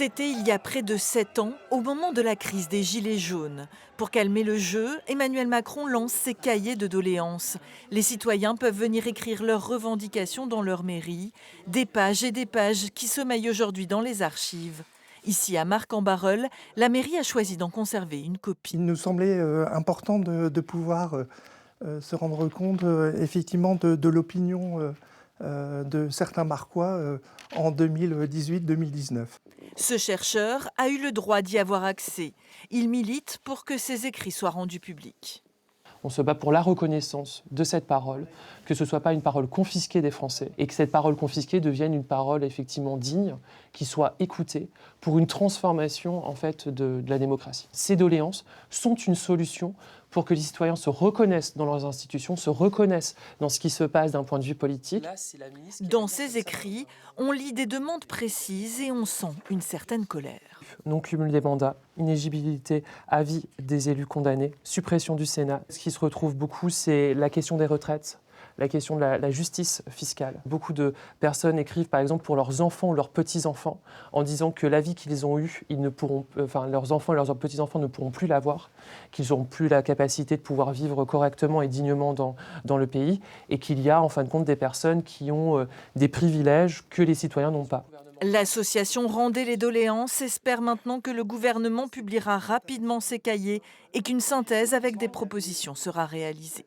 C'était il y a près de 7 ans, au moment de la crise des Gilets jaunes. Pour calmer le jeu, Emmanuel Macron lance ses cahiers de doléances. Les citoyens peuvent venir écrire leurs revendications dans leur mairie. Des pages et des pages qui sommeillent aujourd'hui dans les archives. Ici, à Marcq-en-Barœul, la mairie a choisi d'en conserver une copie. Il nous semblait important de pouvoir se rendre compte effectivement de l'opinion de certains Marquois en 2018-2019. Ce chercheur a eu le droit d'y avoir accès. Il milite pour que ses écrits soient rendus publics. On se bat pour la reconnaissance de cette parole, que ce ne soit pas une parole confisquée des Français et que cette parole confisquée devienne une parole effectivement digne, qui soit écoutée pour une transformation en fait de la démocratie. Ces doléances sont une solution pour que les citoyens se reconnaissent dans leurs institutions, se reconnaissent dans ce qui se passe d'un point de vue politique. Dans ces écrits, on lit des demandes précises et on sent une certaine colère. Non-cumul des mandats, inéligibilité à vie des élus condamnés, suppression du Sénat. Ce qui se retrouve beaucoup, c'est la question des retraites, la question de la justice fiscale. Beaucoup de personnes écrivent par exemple pour leurs enfants ou leurs petits-enfants en disant que la vie qu'ils ont eue, leurs enfants et leurs petits-enfants ne pourront plus l'avoir, qu'ils n'auront plus la capacité de pouvoir vivre correctement et dignement dans le pays et qu'il y a en fin de compte des personnes qui ont des privilèges que les citoyens n'ont pas. L'association Rendez les doléances espère maintenant que le gouvernement publiera rapidement ses cahiers et qu'une synthèse avec des propositions sera réalisée.